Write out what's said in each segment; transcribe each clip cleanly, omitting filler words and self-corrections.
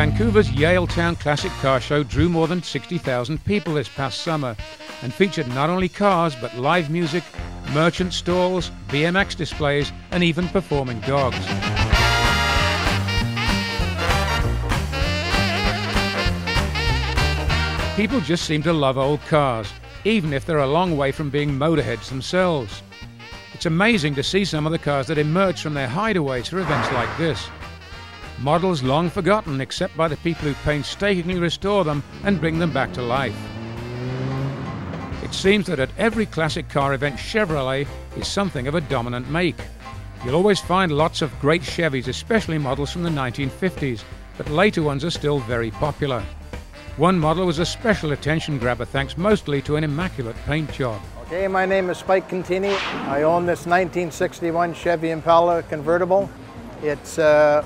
Vancouver's Yaletown Classic Car Show drew more than 60,000 people this past summer and featured not only cars but live music, merchant stalls, BMX displays and even performing dogs. People just seem to love old cars, even if they're a long way from being motorheads themselves. It's amazing to see some of the cars that emerge from their hideaways for events like this. Models long forgotten except by the people who painstakingly restore them and bring them back to life. It seems that at every classic car event, Chevrolet is something of a dominant make. You'll always find lots of great Chevys, especially models from the 1950s, but later ones are still very popular. One model was a special attention grabber thanks mostly to an immaculate paint job. Okay, my name is Spike Contini. I own this 1961 Chevy Impala convertible. It's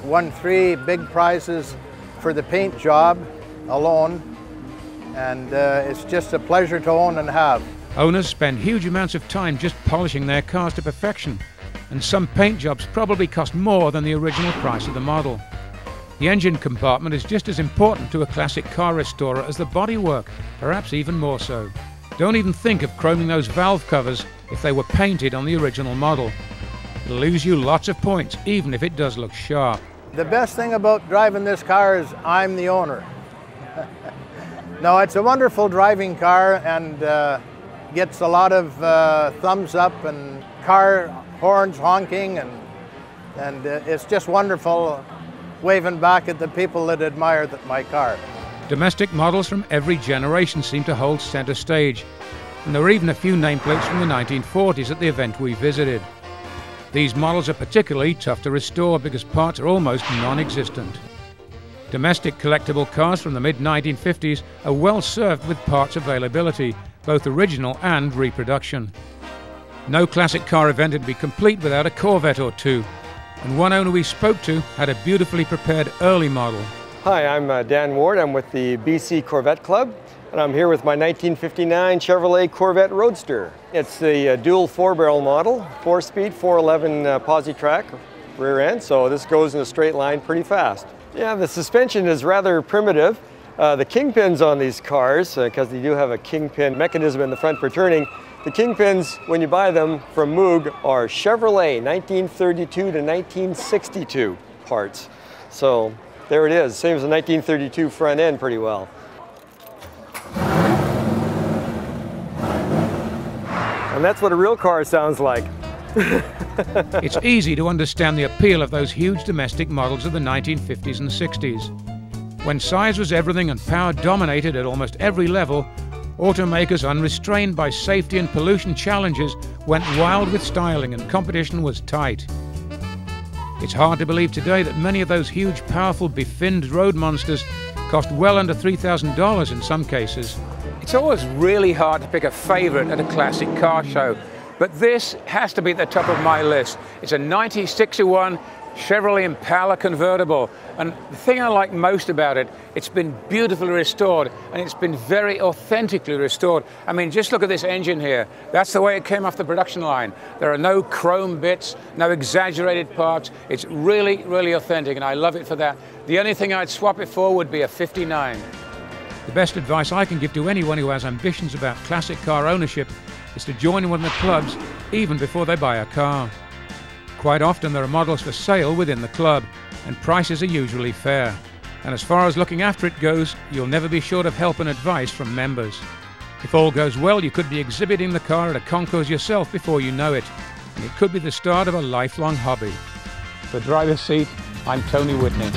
won 3 big prizes for the paint job alone, and it's just a pleasure to own and have. Owners spend huge amounts of time just polishing their cars to perfection, and some paint jobs probably cost more than the original price of the model. The engine compartment is just as important to a classic car restorer as the bodywork, perhaps even more so. Don't even think of chroming those valve covers if they were painted on the original model. It'll lose you lots of points, even if it does look sharp. The best thing about driving this car is I'm the owner. No, it's a wonderful driving car and gets a lot of thumbs up and car horns honking, and it's just wonderful waving back at the people that admire my car. Domestic models from every generation seem to hold center stage, and there were even a few nameplates from the 1940s at the event we visited. These models are particularly tough to restore because parts are almost non-existent. Domestic collectible cars from the mid-1950s are well served with parts availability, both original and reproduction. No classic car event would be complete without a Corvette or two, and one owner we spoke to had a beautifully prepared early model. Hi, I'm Dan Ward. I'm with the BC Corvette Club, and I'm here with my 1959 Chevrolet Corvette Roadster. It's the dual 4-barrel model, 4-speed, 411 posi-track rear end, so this goes in a straight line pretty fast. Yeah, the suspension is rather primitive. The kingpins on these cars, because they do have a kingpin mechanism in the front for turning, the kingpins, when you buy them from Moog, are Chevrolet 1932 to 1962 parts. So there it is, same as the 1932 front end pretty well. And that's what a real car sounds like. It's easy to understand the appeal of those huge domestic models of the 1950s and 60s. When size was everything and power dominated at almost every level, automakers, unrestrained by safety and pollution challenges, went wild with styling and competition was tight. It's hard to believe today that many of those huge, powerful, befinned road monsters cost well under $3,000 in some cases. It's always really hard to pick a favorite at a classic car show, but this has to be at the top of my list. It's a 1961 Chevrolet Impala convertible, and the thing I like most about it, it's been beautifully restored, and it's been very authentically restored. I mean, just look at this engine here. That's the way it came off the production line. There are no chrome bits, no exaggerated parts. It's really, really authentic, and I love it for that. The only thing I'd swap it for would be a 59. The best advice I can give to anyone who has ambitions about classic car ownership is to join one of the clubs even before they buy a car. Quite often there are models for sale within the club, and prices are usually fair. And as far as looking after it goes, you'll never be short of help and advice from members. If all goes well, you could be exhibiting the car at a concours yourself before you know it, and it could be the start of a lifelong hobby. For driver's seat, I'm Tony Whitney.